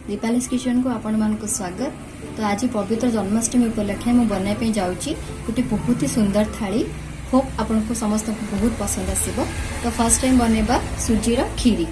दीपालिस kitchen को आपण मानक स्वागत। तो आज पवित्र जन्माष्टमी उपलक्षे मुझे बनवाई जाऊँगी गोटे बहुत ही सुंदर थाली। होप आपण को समस्त को बहुत पसंद आसब। तो फर्स्ट टाइम बनवा सुजीर खीरी।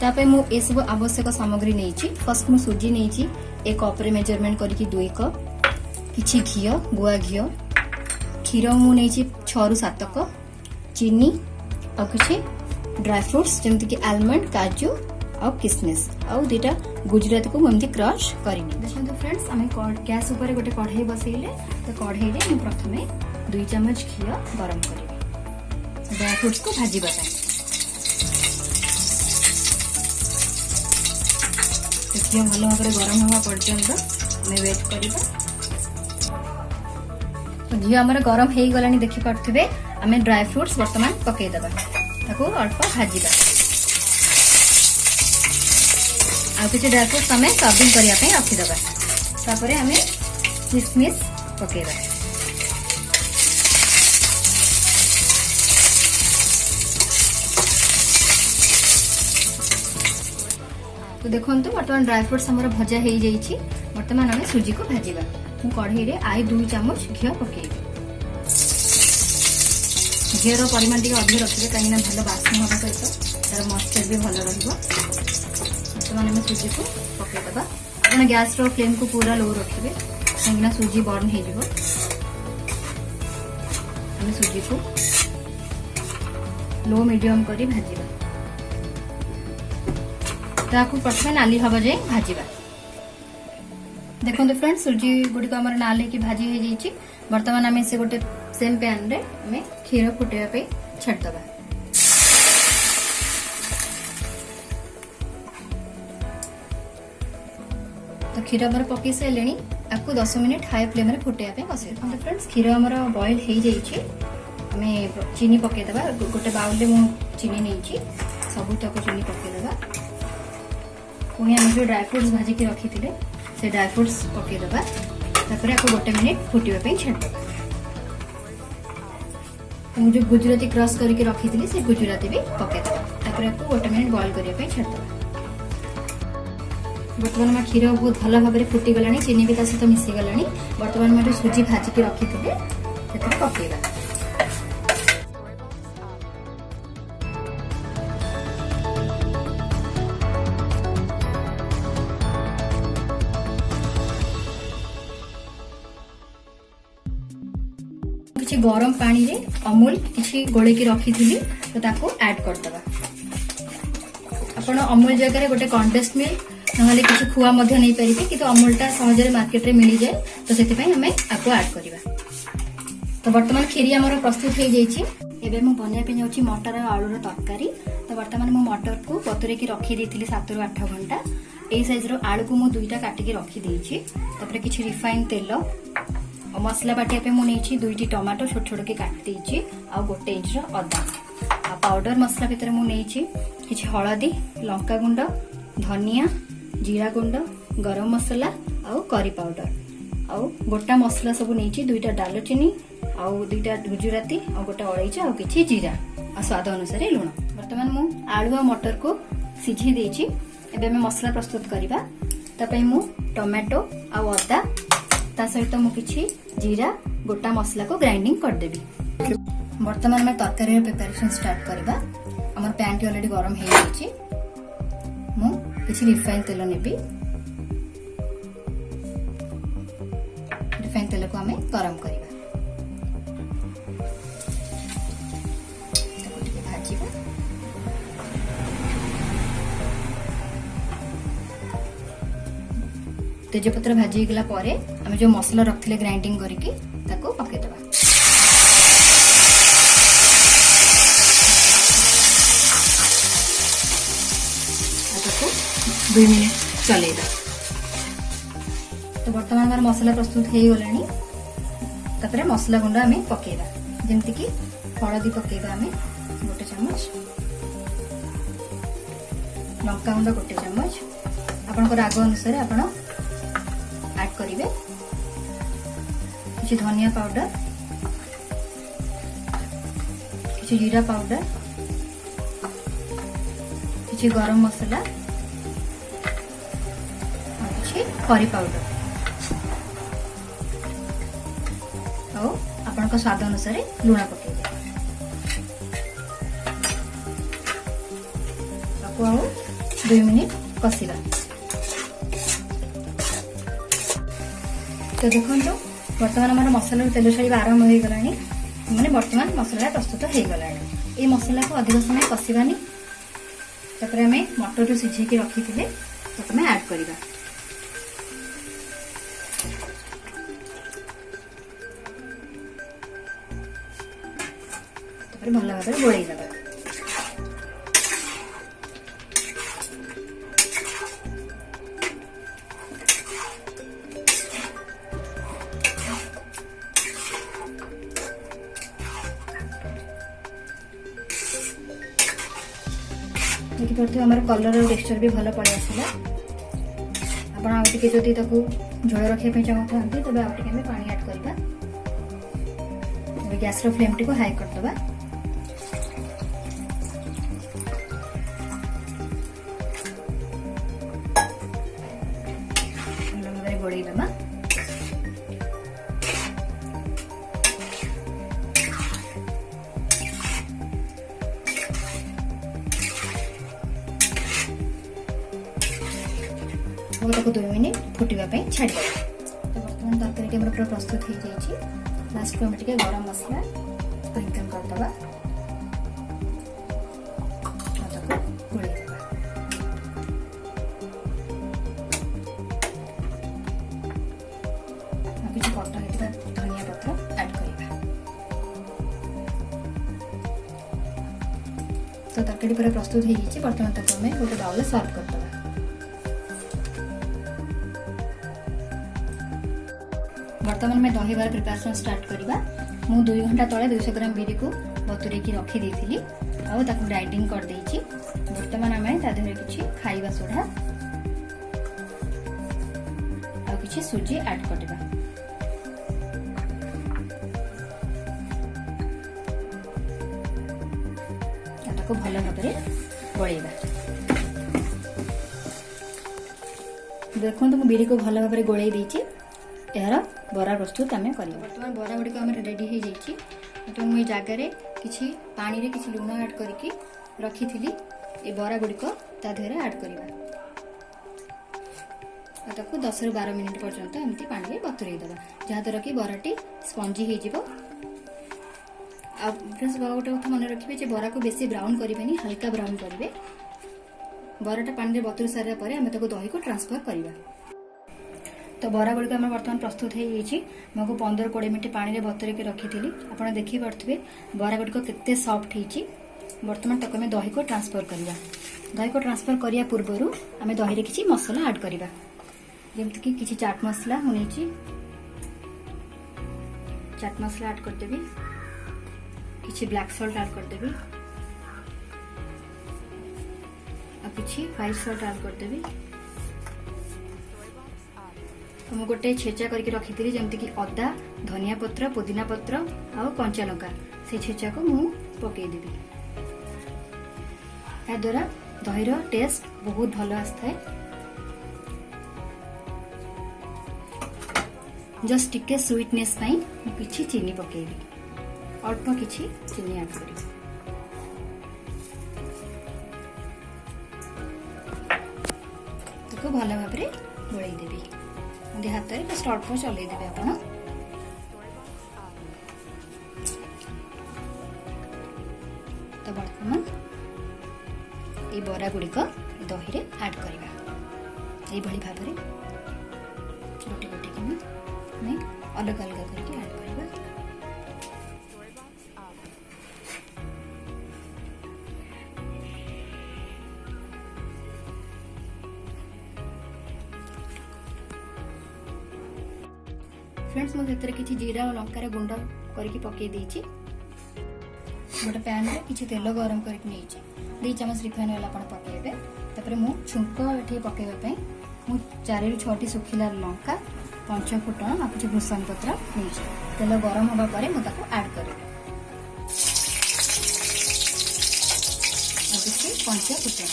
तापर मु ए सब आवश्यक सामग्री नहीं। फर्स्ट मु सुजी नहीं एक कप रे मेजरमेंट करके 2 कप किछि घी गुआ घी क्षीर मु नहीं 6 ରୁ 7 कप चीनी और किछि ड्राई फ्रूट्स जमती कि आलमंड काजू और किसमिस और 2टा गुजराती को मुझे क्रश करनी। देखो फ्रेंड्स आम गैस ऊपर गोटे कढ़ाई बसैले। तो कढ़ाई रे प्रथम 2 चम्मच घी गरम करी ड्राई फ्रूट्स को भाजवा। घी भल भाव गरम हवा पर्यंत आम वेट करवा। तो घी आमर गरम हो गला देखिपे आम ड्राई फ्रूट्स बर्तमान पकईदे अल्प भाजवा। आउ किसी ड्राई फ्रूट्स आम सर्विंग करने रखीदे। तापर आम किसमिस पकेଇବା। तो देखो बर्तमान ड्राई फ्रूट्स आम भजा हो जाइए। बर्तमान आम सुजी को भाजवा। मु कढ़ाई रे आई 2 चम्मच घी पकेबी। घीर परिमाण टी अधिक रखिए कहीं भल बास्ना हवा सहित तार मॉइस्चर भी भल रहिबो। वर्तमान आम सुजी को पकईदे। आप गैस रो फ्लेम को पूरा लो रखिए कहीं सुजी बर्न हो। सुजी को लो मीडियम करी भाजवा। ताकू प्रथम नाली हवा जाए भाजवा। देखो फ्रेंड्स सुजी गुड़िक आम नाली की भाजी हो जाइए। बर्तमान आम से गोटे सेम पैन रे आम क्षीर फुटाइबा छाड़दबा। तो क्षीर आम पकई सारे आपको 10 मिनिट हाई फ्लेम रे फुटाइबा बसई। फ्रेंड्स क्षीर आम बॉइल हो जाइए। आम चीनी पकईदे। गोटे बाउल मु चीनी नहीं सबूतक चीनी पकईदे। पुणी आम जो ड्राई फ्रूट्स भाजिकी रखी थे से ड्राई फ्रूट्स पकईदे। तापर आपको 1 मिनिट फुटाइबा छाड़दे। मुझे गुजराती क्रश करके रखी थी से गुजराती भी पकईदे। तापर आपको 1 मिनिट बॉइल करने छाड़दे। बर्तमान में क्षीर बहुत भल भाव फुटी गला। चीनी भी सहित मिसी गला। बर्तमान में जो सुजी भाजिकी रखी थे पकईबा। किसी गरम पानी रे अमूल किसी गोले की रखी थी तो ताको ऐड करदबा। आपण अमूल जगह रे गोटे कंडेंस्ड मिल्क नहले किसी खुआ मध्य नहीं पारिबे कि तो अमूलटा सहजरे मार्केट रे मिली जाए। तो सेति पई हमें आपको ऐड करबा। तो वर्तमान खीरी हमर प्रस्तुत हो जाइए। एबे मु बनिया पे जाउची मटर और आलू रो तरकारी। तो वर्तमान मु मटर को बतुरे की रखी देथिली 7 ରୁ 8 घंटा। ए साइज रो आलू को मु 2टा काटी के रखी देइची। तापर किछि रिफाइन तेल और मसला बाटिया पे मुझे 2टी टमाटो छोट छोट के काटी देइची आ 1 इंच रो अदा। आ पाउडर मसला भीतर मुझे किछि हळदी लंका गुंड धनिया जीरा गुंड गरम मसला और करी पाउडर और गोटा मसला सब नहीं 2टा दालचीनी और 2टा गुजराती और गोटा अलैची और किछि जीरा और स्वाद अनुसार लुण। वर्तमान मु आलू और मटर को सिझी देइची। एबे हम मसला प्रस्तुत करिबा। तापई मु टमाटो और अदा ता सहित मु किछि जीरा गोटा मसला को ग्राइंडिंग कर देबी। वर्तमान में तरकारी प्रिपरेशन स्टार्ट करबा। हमर पैन टी ऑलरेडी गरम हो जाइए। मु किछि रिफाइन तेल नेबी। रिफाइन तेल को हमें गरम करबा। तेजपत्र भाजी गला परे आम जो मसला रखिले ग्राइंडिंग करके ताको पके देबा। ताको 2 मिनिट चलेगा। तो वर्तमान हमारा मसला प्रस्तुत हो गलानी। तापर मसला गुंड आम पकेबा। जेमति कि हलदी पकेबा आमे 1 चमच, लंका गुंड 1 चमच, आपन राग अनुसार आपण ऐड करिवे। किछि धनिया पाउडर, किछि जीरा पाउडर, किछि गरम मसला, किछि करी पाउडर और आपन को स्वाद अनुसार लूण पकेबे। ताको आ 2 मिनिट कसिबा। तो देखो बर्तमान आम मसला तेल छाड़ा आरंभ हो गला, माने बर्तमान मसला प्रस्तुत हो गला। ये मसला को अधिक समय कसिबानी। तापर आम मटर जो सिझेकी रखी थे ताको ऐड करिबा। तापर भल भाव गोळेई देबा। देखिए हमारे कलर और टेक्सचर भी भल पड़े आसला। आपण आउ टिके जदि ताकू झोल रखिया पे चाहते तबे आउ टिके पानी ऐड करबा। गैस रो फ्लेम टी को हाई कर दबा। गोळेई दबा। ताको 2 मिनिट फुटिबा पे छाड़ी देबा। तो बर्तमान तरकारी हमर पूरा प्रस्तुत हो जाइछि। लास्ट में हम टिके गरम मसला स्प्रिंकल कर दबा। ताको गोळेई देबा। आ किछि कटा हेतबा धनिया पत्र ऐड करिबा। तो तरकारी पूरा प्रस्तुत हो जाइछि। बर्तमान ताको हम गोटे बाउल सर्व कर दबा। बर्तमान में दही बार प्रिपरेशन स्टार्ट करिबा। मु 2 घंटा तले 200 ग्राम बिरी को बतुरे की रखी देथिली और ताको ग्राइंडिंग कर देइछि। बर्तमान हमें ता देहरे किछि खाइबा सोडा और किछि सुजी ऐड कर देबा। ताको भलो भाबरे गोळेइबा। देखो तो बिरी को भलो भाबरे गोळेइ देइछि। यार बरा प्रस्तुत आम कर। बर्तमान बरा गुड़ी को रेडी हो जाइए। तो मुझे जगार किसी पानी रे किसी लुण ऐड करके रखी थी। ये बरा गुड़ी को ता देहरे ऐड करवा। ताको 10 ରୁ 12 मिनिट पर्यंत एमती पानी रे बतुरई देबा, जहाद्वारा कि बराटी स्पंजी हो जिवो। आ फ्रेंड्स गोटे कथा मन रखिबे जे बरा को बेसी ब्राउन करिबेनी, हल्का ब्राउन करिवे। बराटा पानी रे बतुर सारा परे हम ताको दही को ट्रांसफर करवा। तो बरा गुड़ी को बर्तमान प्रस्तुत हो जाइए। मैं 15-20 मिनट पानी रे बतुरे के रखी थी। आप देखी पारे बरा गुड़ी को केते सॉफ्ट होइछि। बर्तमान तक आम दही को ट्रांसफर करवा। दही को ट्रांसफर करिया पूर्वर आम दही रे किछि मसला ऐड करवा। जेमति कि किछि चाट मसला मुनेछि, चाट मसला ऐड कर देबी। किछि ब्लैक सॉल्ट ऐड कर देबी आ किछि व्हाइट सॉल्ट ऐड कर देबी। तो मुझे गोटे छेचा करके रखी थी जमती कि अदा, धनिया पत्र, पुदीना पत्र और कंचा लंका से छेचा को मु पकईदेवी। या द्वारा दहीर टेस्ट बहुत भल आसए। जस्ट टिके स्वीटनेस किछि चीनी पकेबी, अल्प किछि चीनी ऐड करी। ताको भल भाव में गोळेई देबी। हाथ में जस्ट अल्प चलई देबे आपण। तो बर्तमान ये बरा गुड़ी को दही रे ऐड करवा। ये भली भाव में गोटे गोटे कि अलग अलग करके ऐड करवा। फ्रेंड्स मुझे किसी जीरा और लंकार गुंड करके पकई देछि। गोटे पैन में किसी तेल गरम करके नहीं 2 चम्मच रिफाइन ऑयल आप पकेबे तापर मु छुंक ये पकेबा मु 4 ରୁ 6टी सुखिला लंका 5 फुटण आ कुछ भूसंग पत्र नहीं तेल गरम होगा पर मुझे ऐड करें पंच फुटण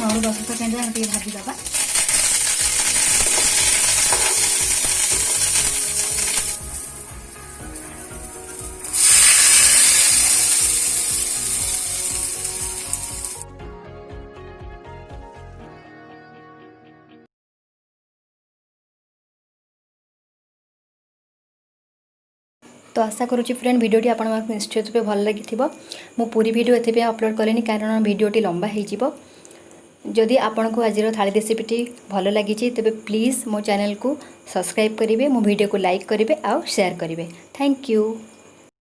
नौ 10 सेकेंड भाजी दबा तो आशा करुँची फ्रेंड वीडियोटी आपण निश्चित रूप भल लगी मु पूरी वीडियो एथे अपलोड कलेनी कारण वीडियोटी लंबा हो जदि आपण को आज थाली रेसिपीटी भल लगी तेबे प्लीज़ मो चैनल को सब्सक्राइब करेंगे मो वीडियो को लाइक करेंगे आउ शेयर करेंगे। Thank you.